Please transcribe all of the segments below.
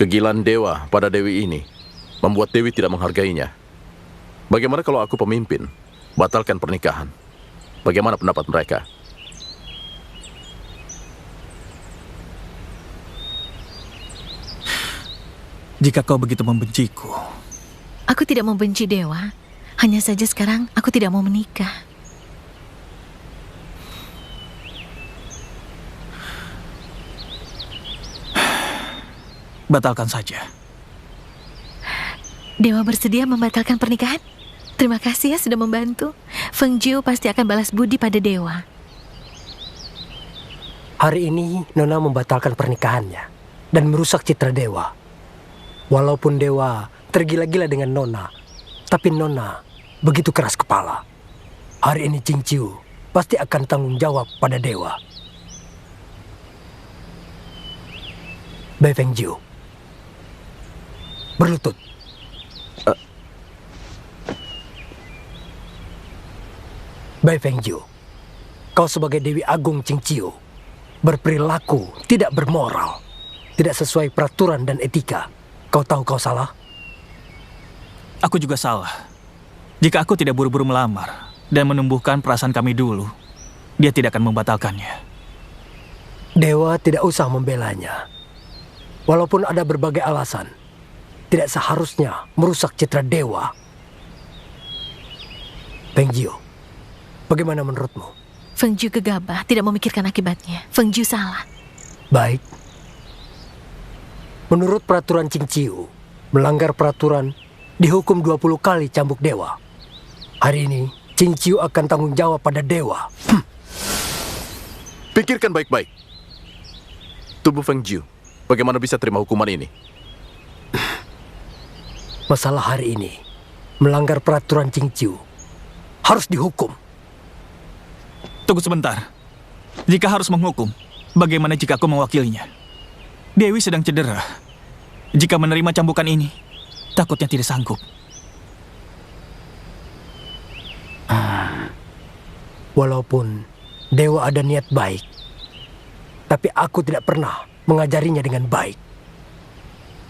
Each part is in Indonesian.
Kegilaan dewa pada Dewi ini membuat Dewi tidak menghargainya. Bagaimana kalau aku pemimpin, batalkan pernikahan? Bagaimana pendapat mereka? Jika kau begitu membenciku. Aku tidak membenci Dewa. Hanya saja sekarang aku tidak mau menikah. Batalkan saja. Dewa bersedia membatalkan pernikahan? Terima kasih ya sudah membantu. Feng Jiu pasti akan balas budi pada Dewa. Hari ini Nona membatalkan pernikahannya dan merusak citra Dewa. Walaupun Dewa tergila-gila dengan Nona, tapi Nona begitu keras kepala. Hari ini Qing Ciu pasti akan tanggung jawab pada Dewa. Bai Feng Jiu, berlutut. Bai Feng Jiu, kau sebagai Dewi Agung Qing Ciu berperilaku tidak bermoral, tidak sesuai peraturan dan etika. Kau tahu kau salah? Aku juga salah. Jika aku tidak buru-buru melamar dan menumbuhkan perasaan kami dulu, dia tidak akan membatalkannya. Dewa tidak usah membelanya. Walaupun ada berbagai alasan, tidak seharusnya merusak citra Dewa. Feng Jiu, bagaimana menurutmu? Feng Jiu gegabah, tidak memikirkan akibatnya. Feng Jiu salah. Baik. Menurut peraturan Qing Ciu, melanggar peraturan dihukum 20 kali cambuk Dewa. Hari ini, Qing Ciu akan tanggung jawab pada Dewa. Pikirkan baik-baik. Tubuh Feng Jiu, bagaimana bisa terima hukuman ini? Masalah hari ini, melanggar peraturan Qing Ciu, harus dihukum. Tunggu sebentar. Jika harus menghukum, bagaimana jika aku mewakilinya? Dewi sedang cedera. Jika menerima cambukan ini, takutnya tidak sanggup. Walaupun Dewa ada niat baik, tapi aku tidak pernah mengajarinya dengan baik.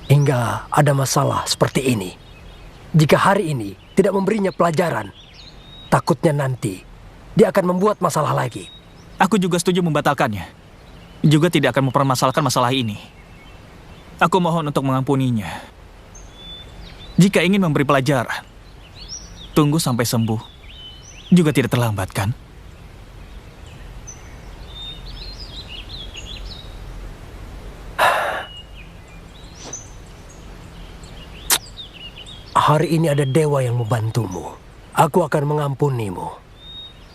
Hingga ada masalah seperti ini. Jika hari ini tidak memberinya pelajaran, takutnya nanti dia akan membuat masalah lagi. Aku juga setuju membatalkannya. Juga tidak akan mempermasalahkan masalah ini. Aku mohon untuk mengampuninya. Jika ingin memberi pelajaran, tunggu sampai sembuh. Juga tidak terlambat, kan? Hari ini ada Dewa yang membantumu. Aku akan mengampunimu.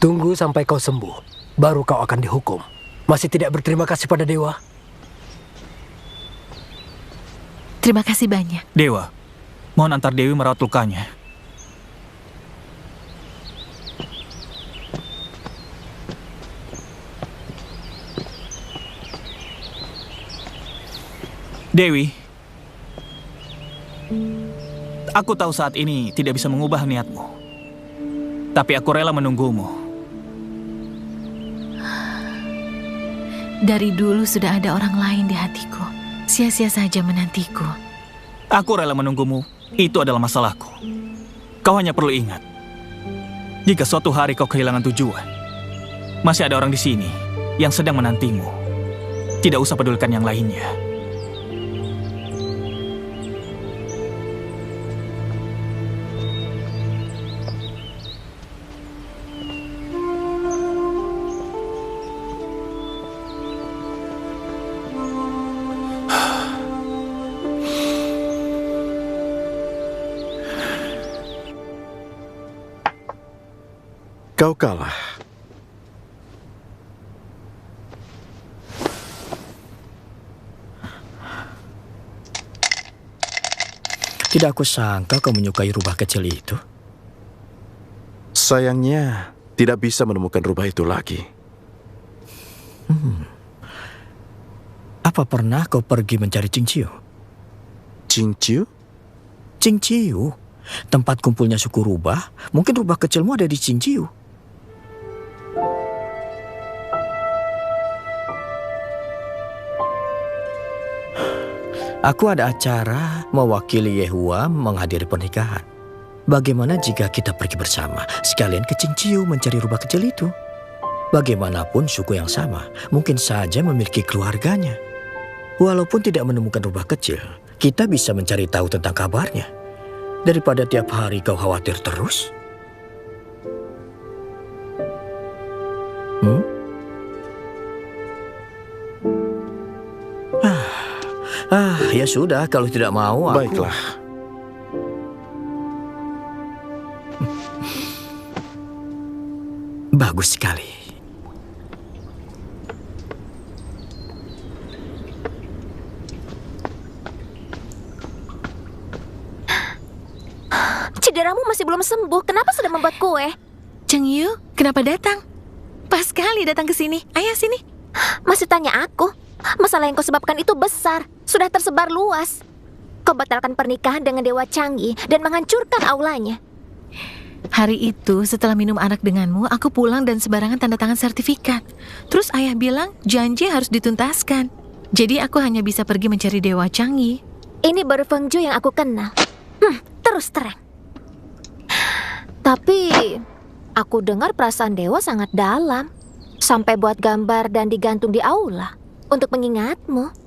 Tunggu sampai kau sembuh, baru kau akan dihukum. Masih tidak berterima kasih pada Dewa? Terima kasih banyak. Dewa, mohon antar Dewi merawat lukanya. Dewi, aku tahu saat ini tidak bisa mengubah niatmu. Tapi aku rela menunggumu. Dari dulu sudah ada orang lain di hatiku. Sia-sia saja menantiku. Aku rela menunggumu. Itu adalah masalahku. Kau hanya perlu ingat, jika suatu hari kau kehilangan tujuan, masih ada orang di sini yang sedang menantimu. Tidak usah pedulikan yang lainnya. Kau kalah. Tidak aku sangka kau menyukai rubah kecil itu. Sayangnya, tidak bisa menemukan rubah itu lagi. Apa pernah kau pergi mencari Qing Ciu? Qing Ciu? Qing Ciu? Tempat kumpulnya suku rubah. Mungkin rubah kecilmu ada di Qing Ciu. Aku ada acara mewakili Yehua menghadiri pernikahan. Bagaimana jika kita pergi bersama, sekalian ke Cinciu mencari rubah kecil itu? Bagaimanapun suku yang sama, mungkin saja memiliki keluarganya. Walaupun tidak menemukan rubah kecil, kita bisa mencari tahu tentang kabarnya. Daripada tiap hari kau khawatir terus. Ya sudah, kalau tidak mau aku... Baiklah. Bagus sekali. Cederamu masih belum sembuh. Kenapa sudah membuat kue? Cheng Yu, kenapa datang? Pas sekali datang ke sini. Ayah sini. Masih tanya aku? Masalah yang kau sebabkan itu besar. Sudah tersebar luas. Kau batalkan pernikahan dengan Dewa Changi dan menghancurkan aulanya. Hari itu setelah minum arak denganmu, aku pulang dan sembarangan tanda tangan sertifikat. Terus ayah bilang janji harus dituntaskan. Jadi aku hanya bisa pergi mencari Dewa Changi. Ini baru Feng Zhu yang aku kenal. Terus terang. Tapi aku dengar perasaan Dewa sangat dalam. Sampai buat gambar dan digantung di aula untuk mengingatmu.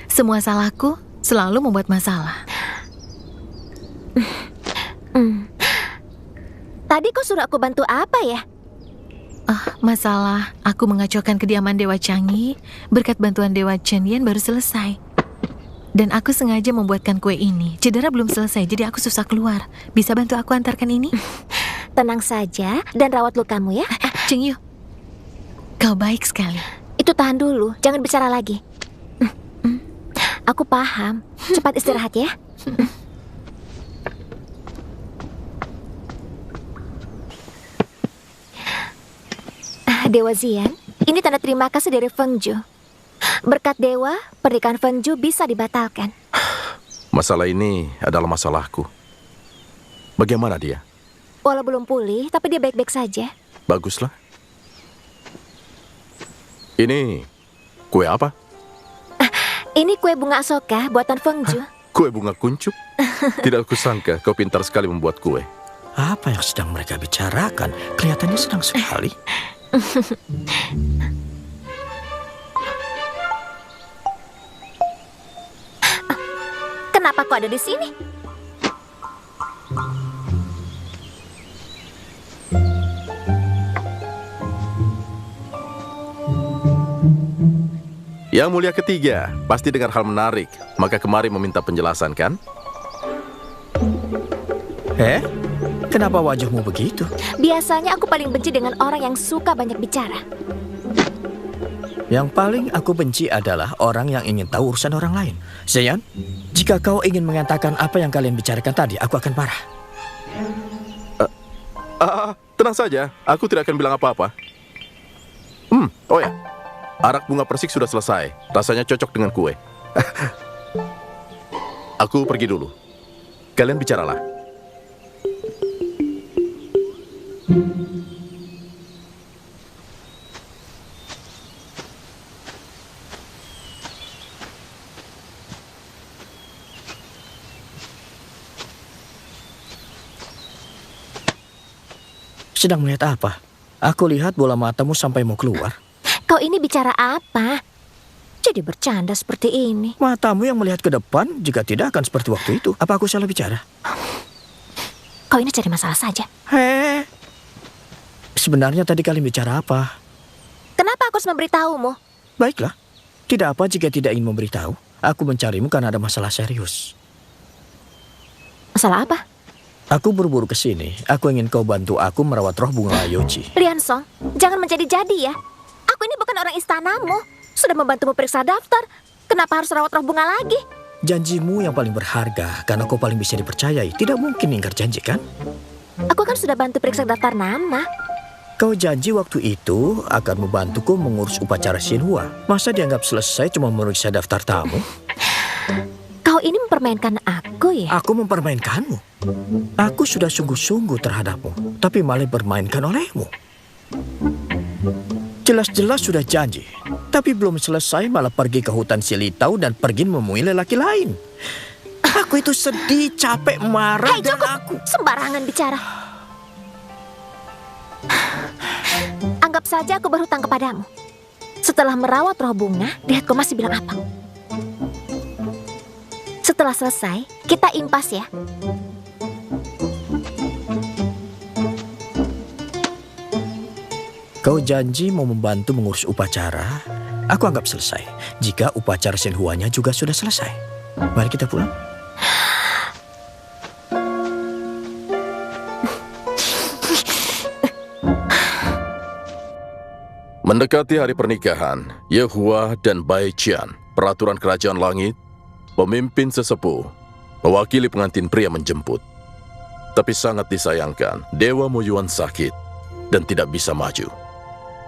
Semua salahku selalu membuat masalah. Tadi kau suruh aku bantu apa ya? Masalah aku mengacaukan kediaman Dewa Changi berkat bantuan Dewa Chen Yan baru selesai. Dan aku sengaja membuatkan kue ini. Cedera belum selesai, jadi aku susah keluar. Bisa bantu aku antarkan ini? Tenang saja dan rawat lukamu ya. Cheng Yu, kau baik sekali. Itu tahan dulu, jangan bicara lagi. Aku paham. Cepat istirahat ya. Dewa Zian, ini tanda terima kasih dari Feng Zhu. Berkat Dewa, pernikahan Feng Zhu bisa dibatalkan. Masalah ini adalah masalahku. Bagaimana dia? Walau belum pulih, tapi dia baik-baik saja. Baguslah. Ini kue apa? Ini kue bunga asoka buatan Feng Zhu. Kue bunga kuncup? Tidak kusangka kau pintar sekali membuat kue. Apa yang sedang mereka bicarakan? Kelihatannya senang sekali. Kenapa kau ada di sini? Yang mulia ketiga, pasti dengar hal menarik. Maka kemari meminta penjelasan, kan? Kenapa wajahmu begitu? Biasanya aku paling benci dengan orang yang suka banyak bicara. Yang paling aku benci adalah orang yang ingin tahu urusan orang lain. Zayan, jika kau ingin mengatakan apa yang kalian bicarakan tadi, aku akan marah. Tenang saja, aku tidak akan bilang apa-apa. Oh ya, arak bunga persik sudah selesai. Rasanya cocok dengan kue. Aku pergi dulu. Kalian bicaralah. Sedang melihat apa? Aku lihat bola matamu sampai mau keluar. Kau ini bicara apa? Jadi bercanda seperti ini. Matamu yang melihat ke depan jika tidak akan seperti waktu itu. Apa aku salah bicara? Kau ini cari masalah saja. Sebenarnya tadi kalian bicara apa? Kenapa aku harus memberitahumu? Baiklah, tidak apa jika tidak ingin memberitahu. Aku mencarimu karena ada masalah serius. Masalah apa? Aku buru-buru ke sini. Aku ingin kau bantu aku merawat roh bunga Yoji. Lian Song, jangan menjadi-jadi ya. Aku ini bukan orang istanamu. Sudah membantumu periksa daftar. Kenapa harus rawat roh bunga lagi? Janjimu yang paling berharga, karena kau paling bisa dipercayai. Tidak mungkin ingkar janji, kan? Aku kan sudah bantu periksa daftar nama. Kau janji waktu itu akan membantuku mengurus upacara Xinhua. Masa dianggap selesai cuma memeriksa daftar tamu? Kau ini mempermainkan aku ya? Aku mempermainkanmu. Aku sudah sungguh-sungguh terhadapmu, tapi malah bermainkan olehmu. Jelas-jelas sudah janji, Tapi belum selesai malah pergi ke hutan Silitau dan pergi menemui lelaki lain. Aku itu sedih, capek, marah, Hei, dan cukup! aku... Sembarangan bicara. Anggap saja aku berhutang kepadamu. Setelah merawat roh bunga, lihat kau masih bilang apa. Setelah selesai, kita impas ya. Kau janji mau membantu mengurus upacara. Aku anggap selesai. Jika upacara Shenhuanya juga sudah selesai. Mari kita pulang. Mendekati hari pernikahan, Yehua dan Bai Qian, peraturan kerajaan langit, pemimpin sesepuh, mewakili pengantin pria menjemput. Tapi sangat disayangkan, Dewa Moyuan sakit dan tidak bisa maju.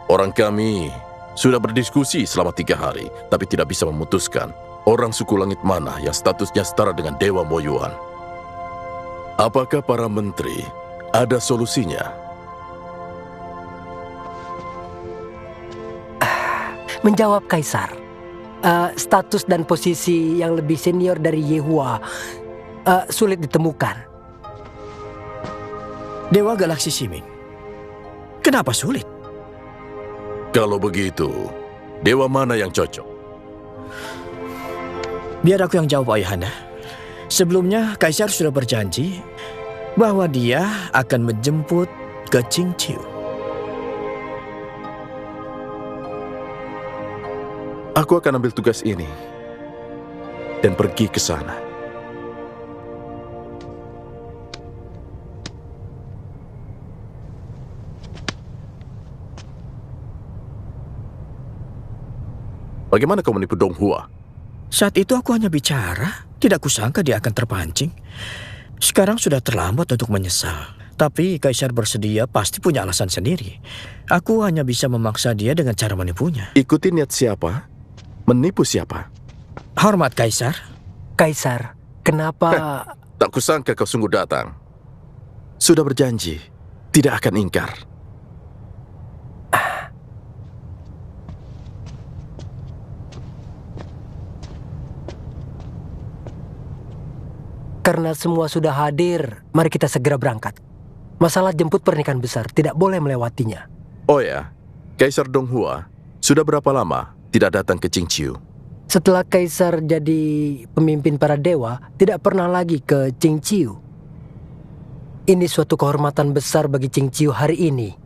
Orang kami sudah berdiskusi selama 3 hari, tapi tidak bisa memutuskan orang suku langit mana yang statusnya setara dengan Dewa Moyuan. Apakah para menteri ada solusinya? Menjawab Kaisar, status dan posisi yang lebih senior dari Yehua sulit ditemukan. Dewa Galaksi Siming. Kenapa sulit? Kalau begitu, dewa mana yang cocok? Biar aku yang jawab, Ayahanda. Sebelumnya, Kaisar sudah berjanji bahwa dia akan menjemput ke Qingqiu. Aku akan ambil tugas ini dan pergi ke sana. Bagaimana kau menipu Dong Hua? Saat itu aku hanya bicara, tidak kusangka dia akan terpancing. Sekarang sudah terlambat untuk menyesal. Tapi Kaisar bersedia pasti punya alasan sendiri. Aku hanya bisa memaksa dia dengan cara menipunya. Ikuti niat siapa? Menipu siapa? Hormat Kaisar. Kaisar, kenapa... Tak kusangka kau sungguh datang. Sudah berjanji, tidak akan ingkar. Karena semua sudah hadir, mari kita segera berangkat. Masalah jemput pernikahan besar tidak boleh melewatinya. Oh ya, Kaisar Dong Hua sudah berapa lama tidak datang ke Qingqiu? Setelah Kaisar jadi pemimpin para dewa, tidak pernah lagi ke Qingqiu. Ini suatu kehormatan besar bagi Qingqiu hari ini.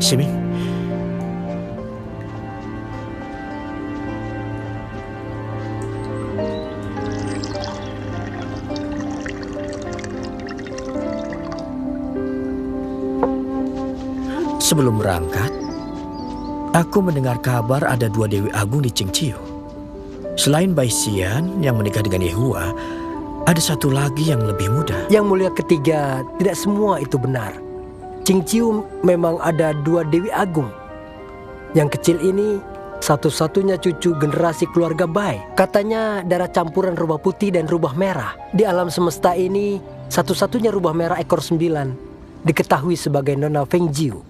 Siming. Sebelum berangkat, aku mendengar kabar ada 2 Dewi Agung di Qingqiu. Selain Bai Xian yang menikah dengan Yehua, ada satu lagi yang lebih muda. Yang mulia ketiga, tidak semua itu benar. Qingqiu memang ada 2 Dewi Agung. Yang kecil ini satu-satunya cucu generasi keluarga Bai. Katanya darah campuran rubah putih dan rubah merah. Di alam semesta ini, satu-satunya rubah merah ekor 9 diketahui sebagai Nona Fengjiu.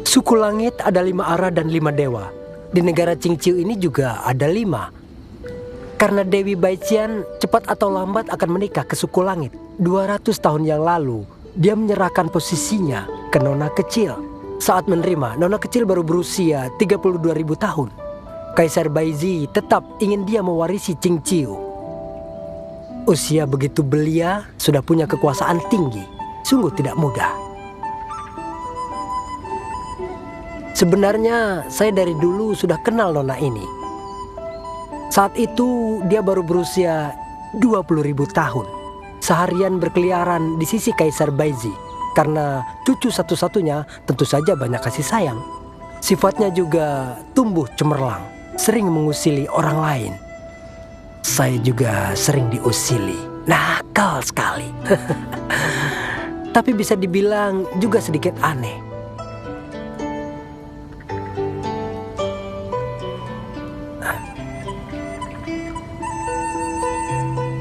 Suku langit ada 5 arah dan 5 dewa. Di negara Qingqiu ini juga ada 5. Karena Dewi Baiqian cepat atau lambat akan menikah ke suku langit. 200 tahun yang lalu, dia menyerahkan posisinya ke Nona kecil. Saat menerima, Nona kecil baru berusia 32.000 tahun. Kaisar Baizi tetap ingin dia mewarisi Qingqiu. Usia begitu belia, sudah punya kekuasaan tinggi. Sungguh tidak mudah. Sebenarnya saya dari dulu sudah kenal nona ini. Saat itu dia baru berusia 20.000 tahun. Seharian berkeliaran di sisi Kaisar Baizi. Karena cucu satu-satunya tentu saja banyak kasih sayang. Sifatnya juga tumbuh cemerlang, sering mengusili orang lain. Saya juga sering diusili. Nakal sekali. Tapi bisa dibilang juga sedikit aneh.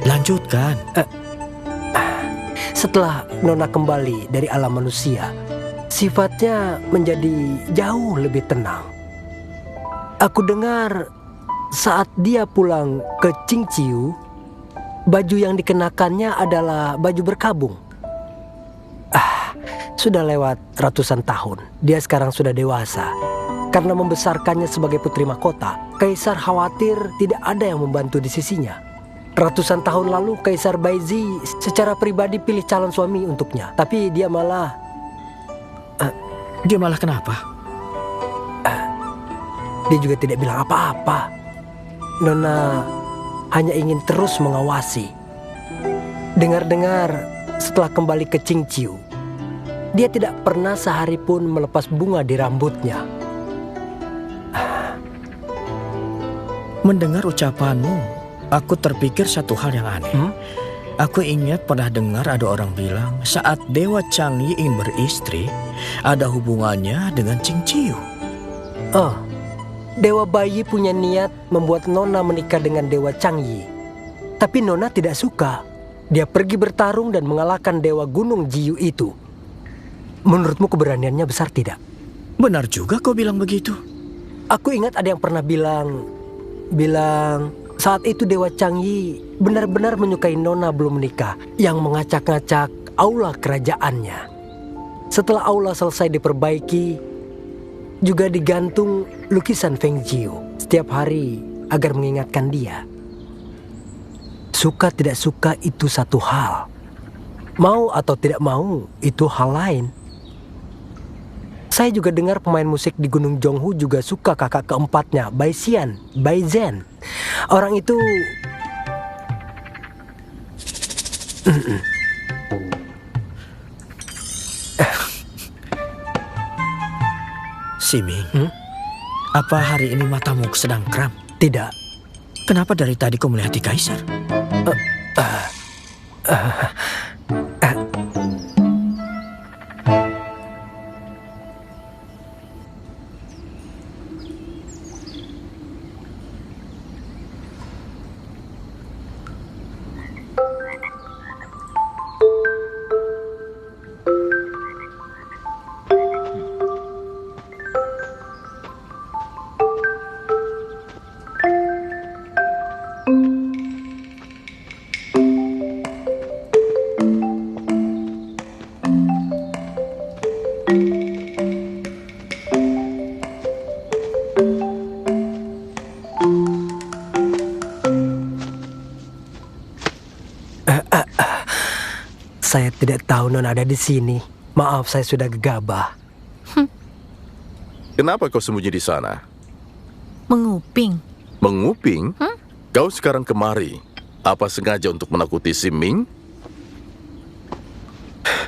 Lanjutkan. Setelah Nona kembali dari alam manusia, sifatnya menjadi jauh lebih tenang. Aku dengar saat dia pulang ke Qingqiu, baju yang dikenakannya adalah baju berkabung. Sudah lewat ratusan tahun, dia sekarang sudah dewasa. Karena membesarkannya sebagai putri mahkota, Kaisar khawatir tidak ada yang membantu di sisinya. Ratusan tahun lalu Kaisar Baizi secara pribadi pilih calon suami untuknya. Tapi dia malah... Dia malah kenapa? Dia juga tidak bilang apa-apa. Nona hanya ingin terus mengawasi. Dengar-dengar setelah kembali ke Qingqiu, dia tidak pernah sehari pun melepas bunga di rambutnya. Mendengar ucapanmu, aku terpikir satu hal yang aneh. Aku ingat pernah dengar ada orang bilang saat Dewa Chang'e ingin beristri, ada hubungannya dengan Qingqiu. Dewa Baiyi punya niat membuat Nona menikah dengan Dewa Chang'e. Tapi Nona tidak suka. Dia pergi bertarung dan mengalahkan Dewa Gunung Jiyu itu. Menurutmu keberaniannya besar tidak? Benar juga kau bilang begitu. Aku ingat ada yang pernah bilang saat itu Dewa Chang'e benar-benar menyukai Nona belum menikah yang mengacak-ngacak aula kerajaannya. Setelah aula selesai diperbaiki, juga digantung lukisan Feng Jiu setiap hari agar mengingatkan dia. Suka tidak suka itu satu hal. Mau atau tidak mau itu hal lain. Saya juga dengar pemain musik di Gunung Zhonghu juga suka kakak keempatnya, Bai Xian, Bai Zhen. Orang itu... Siming, apa hari ini matamu sedang kram? Tidak. Kenapa dari tadi kau melihati Kaisar? Saya tidak tahu Nona ada di sini. Maaf, saya sudah gegabah. Kenapa kau sembunyi di sana? Menguping. Menguping? Kau sekarang kemari. Apa sengaja untuk menakuti Siming?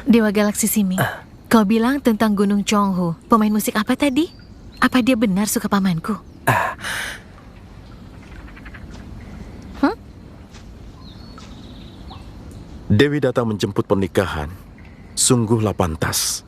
Dewa Galaksi Siming, kau bilang tentang Gunung Zhonghu. Pemain musik apa tadi? Apa dia benar suka pamanku? Dewi datang menjemput pernikahan. Sungguhlah pantas.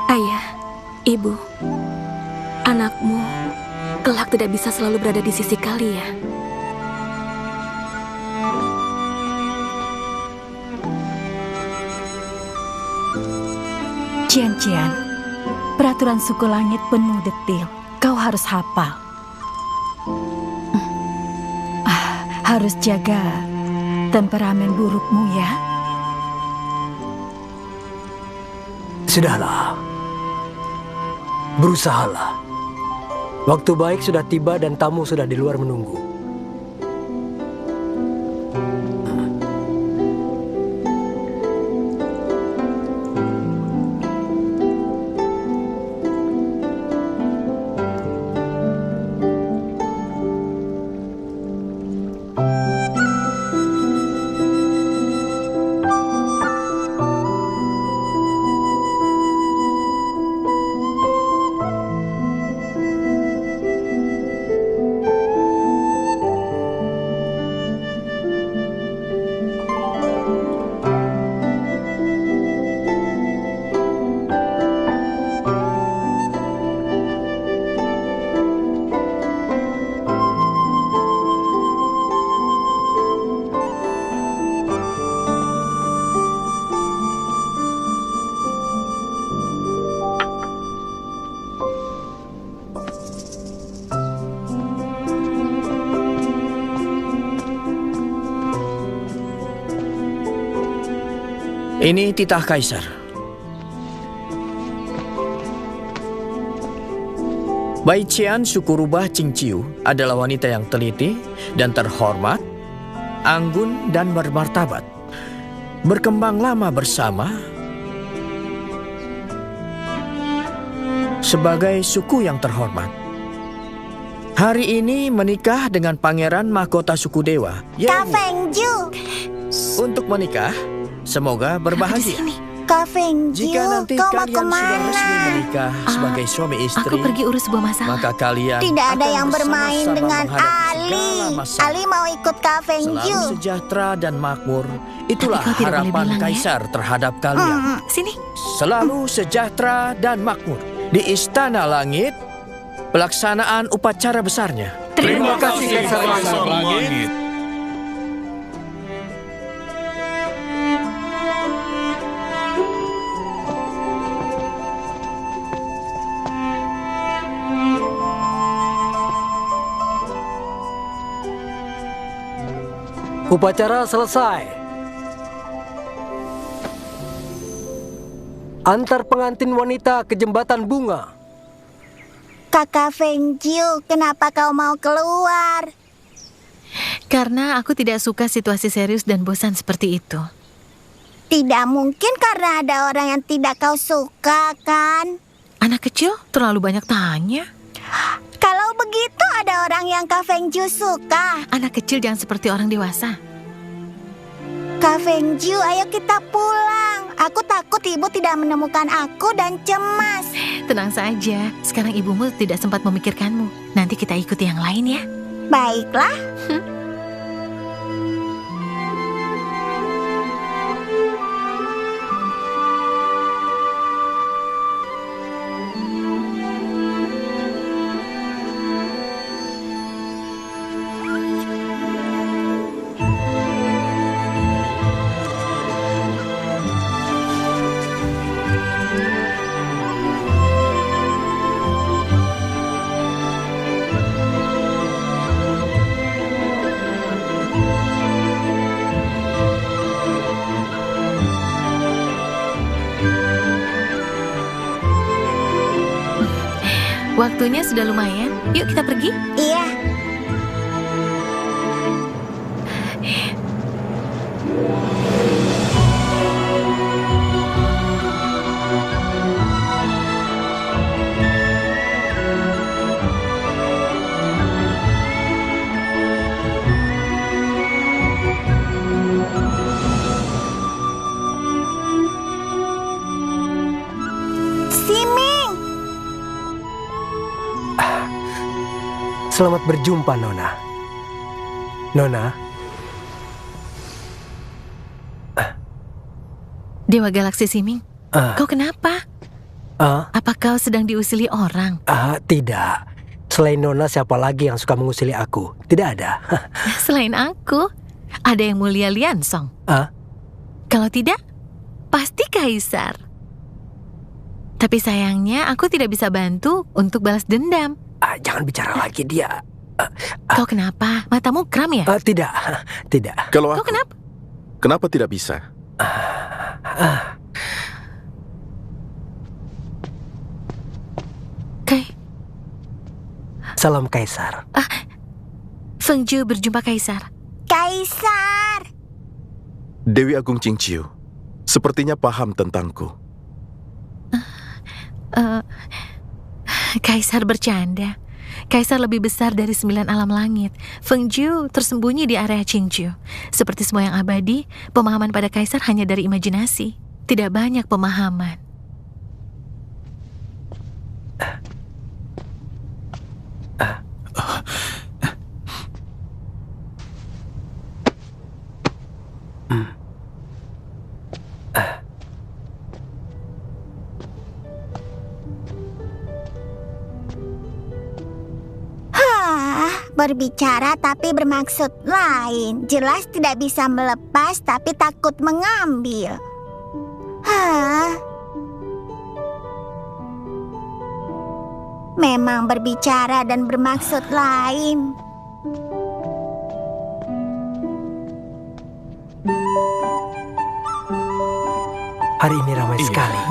Ayah, Ibu, anakmu kelak tidak bisa selalu berada di sisi kalian. Cian-Cian, peraturan suku langit penuh detil. Kau harus hafal. Harus jaga temperamen burukmu ya. Sudahlah. Berusahalah. Waktu baik sudah tiba dan tamu sudah di luar menunggu. Ini titah kaisar. Bai Qian suku rubah Qingqiu adalah wanita yang teliti dan terhormat, anggun dan bermartabat. Berkembang lama bersama sebagai suku yang terhormat. Hari ini menikah dengan pangeran mahkota suku dewa, Kak Fengju. Untuk menikah, semoga berbahagia. Kak Fengju, Jika nanti kau mau kalian sudah resmi kemana? menikah sebagai suami istri, Aku pergi urus sebuah masalah. maka kalian Tidak ada akan yang bermain bersama-sama dengan menghadapi Ali. segala masalah. Ali mau ikut Kak Fengju. Selalu sejahtera dan makmur. Itulah Tapi kau tidak boleh harapan bilang, ya. kaisar terhadap kalian. Sini. Selalu sejahtera dan makmur. Di Istana Langit, pelaksanaan upacara besarnya. Terima kasih Kaisar Langit. Upacara selesai. Antar pengantin wanita ke jembatan bunga. Kakak Fengju, kenapa kau mau keluar? Karena aku tidak suka situasi serius dan bosan seperti itu. Tidak mungkin karena ada orang yang tidak kau suka, kan? Anak kecil terlalu banyak tanya. Kalau begitu ada orang yang Kak Fengju suka. Anak kecil jangan seperti orang dewasa. Kak Fengju, ayo kita pulang. Aku takut ibu tidak menemukan aku dan cemas. Tenang saja, sekarang ibumu tidak sempat memikirkanmu. Nanti kita ikuti yang lain ya. Baiklah. Waktunya sudah lumayan. Yuk kita pergi. Iya. Selamat berjumpa, Nona. Nona, Dewa Galaksi Siming, kau kenapa? Apa kau sedang diusili orang? Tidak. Selain Nona, siapa lagi yang suka mengusili aku? Tidak ada. Selain aku, ada yang mulia Liansong. Kalau tidak, pasti Kaisar. Tapi sayangnya aku tidak bisa bantu untuk balas dendam. Jangan bicara lagi dia. Kau kenapa? Matamu kram ya? Tidak, tidak. Kalau Kau aku, kenapa? Kenapa tidak bisa? Salam Kaisar. Feng Zhu berjumpa Kaisar. Kaisar! Dewi Agung Qingqiu sepertinya paham tentangku. Kaisar bercanda. Kaisar lebih besar dari 9 alam langit. Feng Zhu tersembunyi di area Qingqiu. Seperti semua yang abadi, pemahaman pada Kaisar hanya dari imajinasi. Tidak banyak pemahaman. Berbicara tapi bermaksud lain. Jelas tidak bisa melepas tapi takut mengambil. Memang berbicara dan bermaksud lain. Hari ini ramai sekali.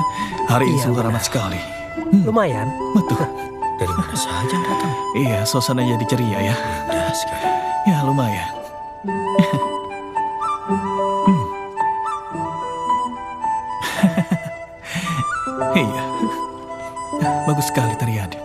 Hari ini Iya, sungguh benar. ramai sekali. Lumayan. Betul. Dari mana saja yang datang? Iya, suasana jadi ceria ya. Indah sekali. Ya, lumayan. Iya. Bagus sekali tariannya.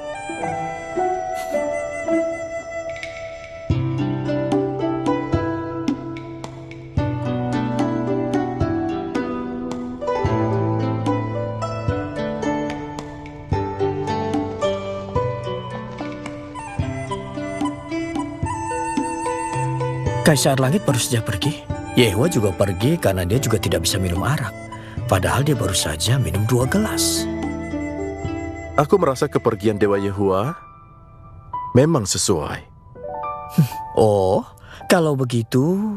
Kaisar Langit baru saja pergi. Yehua juga pergi karena dia juga tidak bisa minum arak. Padahal dia baru saja minum 2 gelas. Aku merasa kepergian Dewa Yehua memang sesuai. Oh, kalau begitu...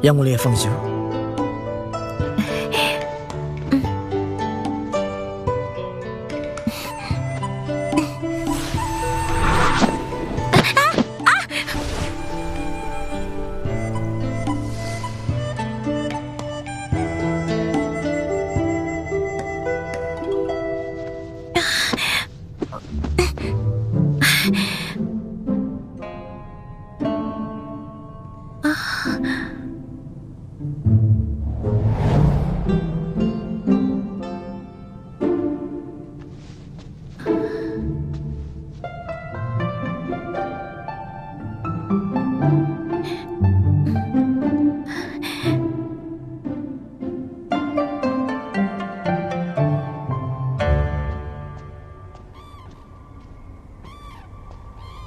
Yang Mulia Feng Zhu.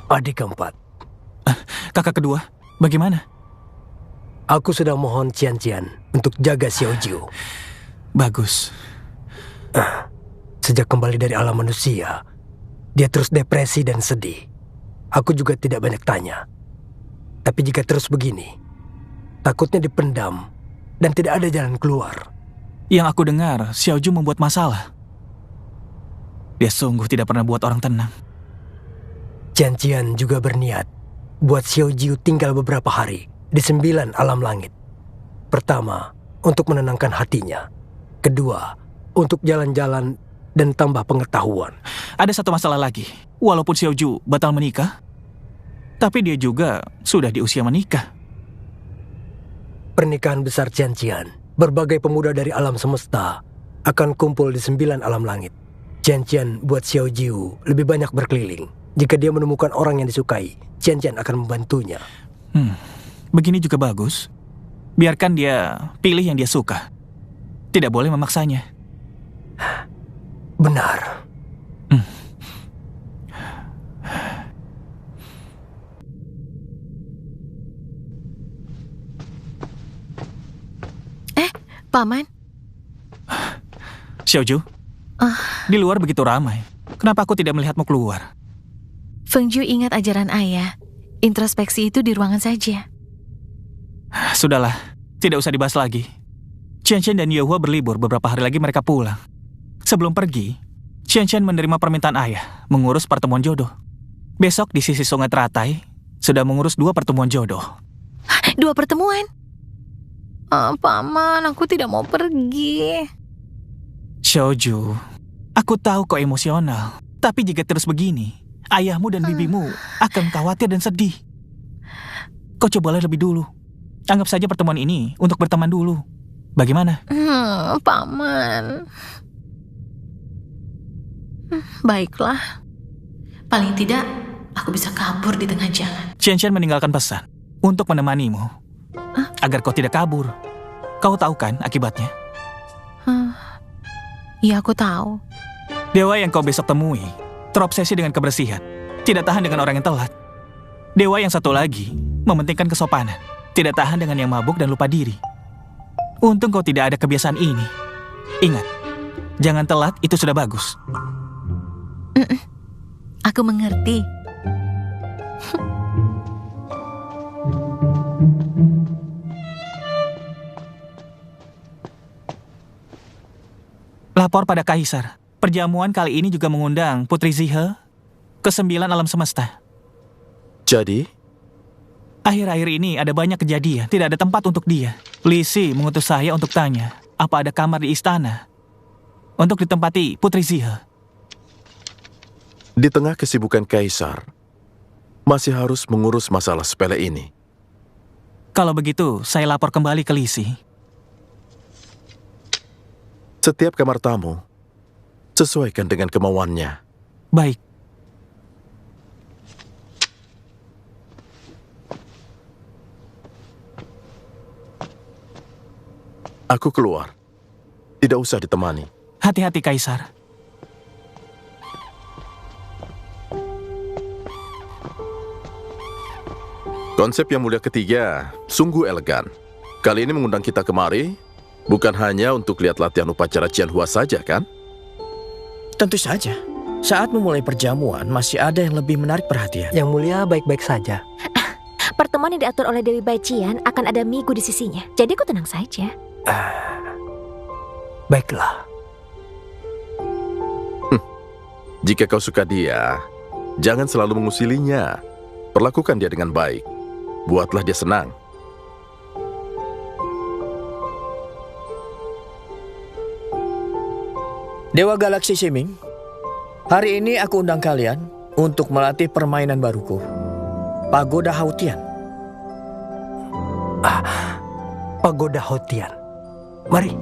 Adik keempat, Kakak kedua, bagaimana? aku sudah mohon Cian-Cian untuk jaga Xiao Jiu. Bagus. Sejak kembali dari alam manusia, dia terus depresi dan sedih. Aku juga tidak banyak tanya. Tapi jika terus begini, takutnya dipendam dan tidak ada jalan keluar. Yang aku dengar, Xiao Ju membuat masalah. Dia sungguh tidak pernah buat orang tenang. Cian-Cian juga berniat buat Xiao Jiu tinggal beberapa hari di 9 alam langit. Pertama, untuk menenangkan hatinya. Kedua, untuk jalan-jalan dan tambah pengetahuan. Ada satu masalah lagi. Walaupun Xiao Ju batal menikah, tapi dia juga sudah di usia menikah. Pernikahan besar Cian-Cian, berbagai pemuda dari alam semesta akan kumpul di 9 alam langit. Cian-Cian buat Xiao Jiu lebih banyak berkeliling. Jika dia menemukan orang yang disukai, Cian-Cian akan membantunya. Begini juga bagus. Biarkan dia pilih yang dia suka. Tidak boleh memaksanya. Benar. Paman? Xiaoju, di luar begitu ramai. Kenapa aku tidak melihatmu keluar? Fengju ingat ajaran ayah. Introspeksi itu di ruangan saja. Sudahlah, tidak usah dibahas lagi. Qianqian dan Yehua berlibur, beberapa hari lagi mereka pulang. Sebelum pergi, Qianqian menerima permintaan ayah mengurus pertemuan jodoh. Besok di sisi sungai Teratai sudah mengurus 2 pertemuan jodoh. 2 pertemuan? Paman, aku tidak mau pergi. Xiaoju, aku tahu kau emosional. Tapi jika terus begini, ayahmu dan bibimu akan khawatir dan sedih. Kau cobalah lebih dulu. Anggap saja pertemuan ini untuk berteman dulu. Bagaimana? Paman. Baiklah. Paling tidak, aku bisa kabur di tengah jalan. Qianqian meninggalkan pesan untuk menemanimu. Agar kau tidak kabur. Kau tahu kan akibatnya? Iya, aku tahu. Dewa yang kau besok temui terobsesi dengan kebersihan. Tidak tahan dengan orang yang telat. Dewa yang satu lagi mementingkan kesopanan. Tidak tahan dengan yang mabuk dan lupa diri. Untung kau tidak ada kebiasaan ini. Ingat, jangan telat, itu sudah bagus. Aku mengerti. Lapor pada Kaisar. Perjamuan kali ini juga mengundang Putri Zihe ke-9 alam semesta. Jadi? Akhir-akhir ini ada banyak kejadian, tidak ada tempat untuk dia. Li Si mengutus saya untuk tanya, apa ada kamar di istana untuk ditempati Putri Zihe. Di tengah kesibukan Kaisar, masih harus mengurus masalah sepele ini. Kalau begitu, saya lapor kembali ke Li Si. Setiap kamar tamu, sesuaikan dengan kemauannya. Baik. Aku keluar. Tidak usah ditemani. Hati-hati, Kaisar. Konsep Yang Mulia ketiga sungguh elegan. Kali ini mengundang kita kemari bukan hanya untuk lihat latihan upacara Qianhua saja, kan? Tentu saja. Saat memulai perjamuan, masih ada yang lebih menarik perhatian. Yang Mulia baik-baik saja. Pertemuan yang diatur oleh Dewi Baiqian akan ada Migu di sisinya. Jadi aku tenang saja. Baiklah. Jika kau suka dia, jangan selalu mengusilinya. Perlakukan dia dengan baik. Buatlah dia senang. Dewa Galaksi Ximing, hari ini aku undang kalian untuk melatih permainan baruku, Pagoda Hautian. Pagoda Hautian. Mari.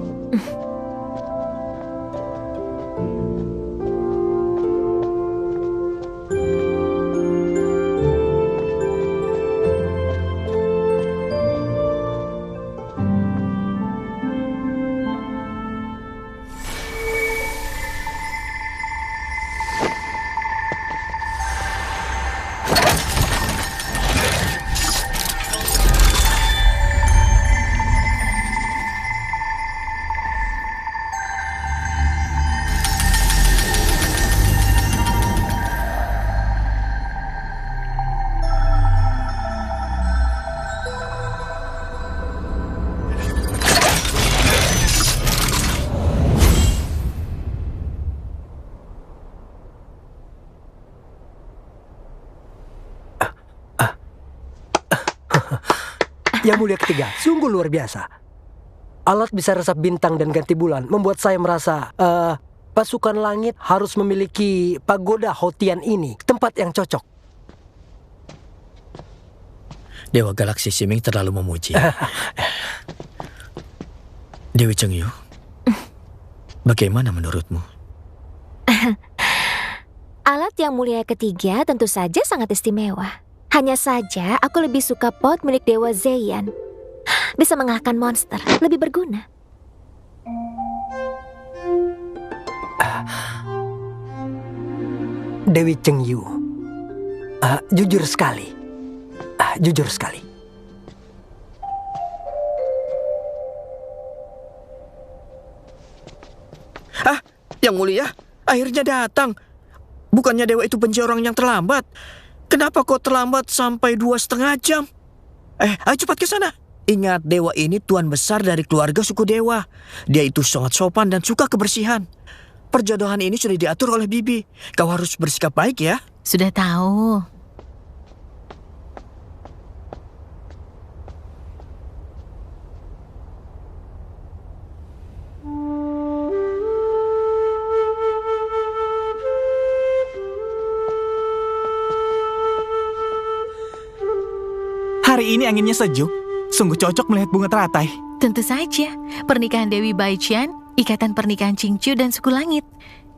Yang Mulia ketiga, sungguh luar biasa. Alat bisa resap bintang dan ganti bulan membuat saya merasa pasukan langit harus memiliki pagoda Hautian ini, tempat yang cocok. Dewa Galaksi Ximing terlalu memuji. Dewi Chengyu, bagaimana menurutmu? Alat Yang Mulia ketiga tentu saja sangat istimewa. Hanya saja aku lebih suka pot milik Dewa Zeian. Bisa mengalahkan monster, lebih berguna. Dewi Chengyu, jujur sekali. Jujur sekali. Yang Mulia, akhirnya datang. Bukannya dewa itu benci orang yang terlambat. Kenapa kau terlambat sampai 2,5 jam? Ayo cepat ke sana. Ingat, dewa ini tuan besar dari keluarga suku dewa. Dia itu sangat sopan dan suka kebersihan. Perjodohan ini sudah diatur oleh Bibi. Kau harus bersikap baik ya. Sudah tahu. Hari ini anginnya sejuk. Sungguh cocok melihat bunga teratai. Tentu saja. Pernikahan Dewi Baiqian, ikatan pernikahan Qingqiu dan suku langit.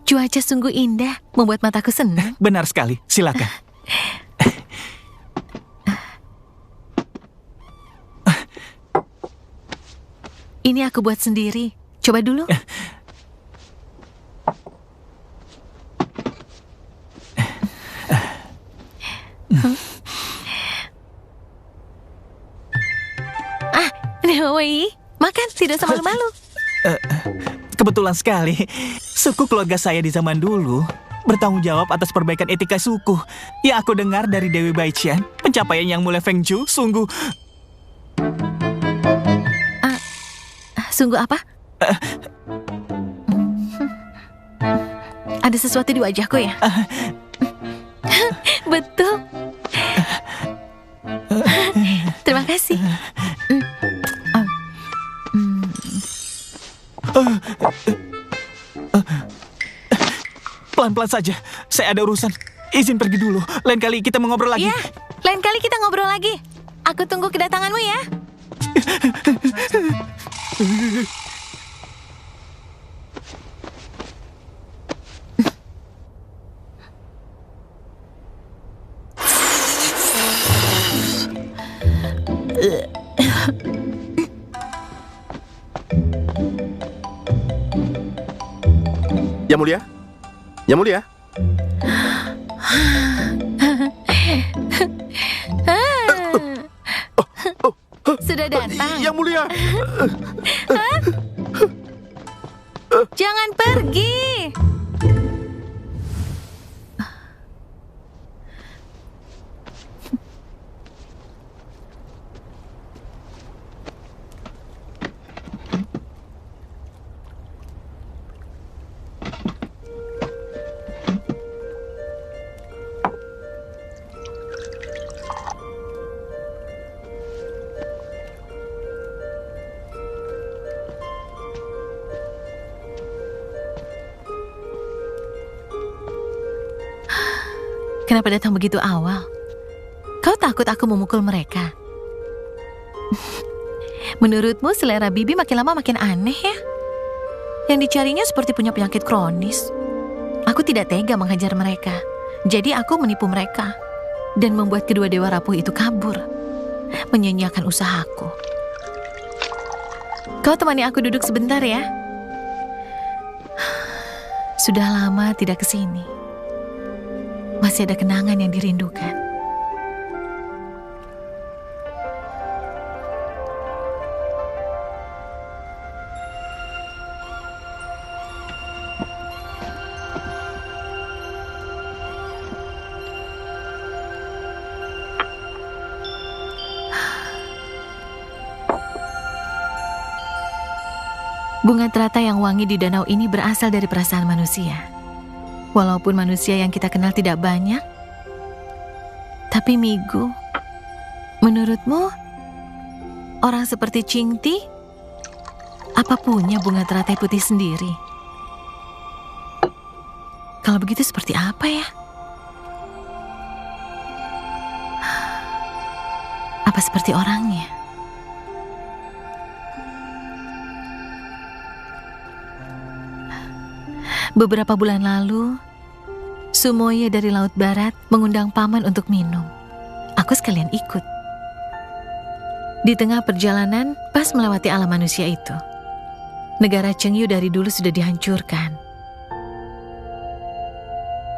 Cuaca sungguh indah, membuat mataku senang. Benar sekali. Silakan. Ini aku buat sendiri. Coba dulu. Woi, makan, tidak usah malu-malu. Kebetulan sekali, suku keluarga saya di zaman dulu bertanggung jawab atas perbaikan etika suku. Ya, aku dengar dari Dewi Baiqian, pencapaian Yang Mulia Feng Zhu sungguh... Sungguh apa? Ada sesuatu di wajahku ya? Betul. Terima kasih. Pelan-pelan saja, saya ada urusan. Izin pergi dulu, lain kali kita mengobrol lagi. Ya, lain kali kita ngobrol lagi. Aku tunggu kedatanganmu ya. Yang Mulia? Yang Mulia? Sudah datang. Yang Mulia! Jangan pergi. Kenapa datang begitu awal? Kau takut aku memukul mereka? Menurutmu selera Bibi makin lama makin aneh ya? Yang dicarinya seperti punya penyakit kronis. Aku tidak tega menghajar mereka. Jadi aku menipu mereka. Dan membuat kedua dewa rapuh itu kabur. Menyanyiakan usahaku. Kau temani aku duduk sebentar ya? Sudah lama tidak kesini. Masih ada kenangan yang dirindukan. Bunga teratai yang wangi di danau ini berasal dari perasaan manusia. Walaupun manusia yang kita kenal tidak banyak, tapi Migu, menurutmu orang seperti Qingti apa punya bunga teratai putih sendiri? Kalau begitu seperti apa ya? Apa seperti orangnya? Beberapa bulan lalu, Sumoye dari Laut Barat mengundang paman untuk minum. Aku sekalian ikut. Di tengah perjalanan, pas melewati alam manusia itu, negara Chengyu dari dulu sudah dihancurkan.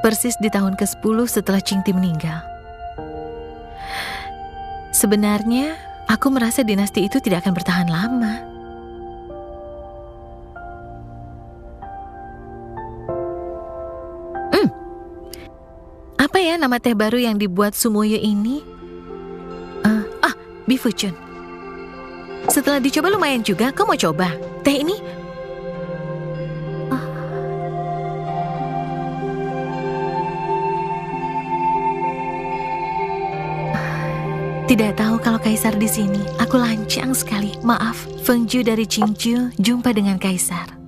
Persis di tahun ke-10 setelah Qingti meninggal. Sebenarnya, aku merasa dinasti itu tidak akan bertahan lama. Apa ya nama teh baru yang dibuat Sumoyo ini? Bifuchun. Setelah dicoba lumayan juga, kau mau coba? Teh ini? Tidak tahu kalau Kaisar di sini. Aku lancang sekali. Maaf, Feng Ju dari Qingju jumpa dengan Kaisar.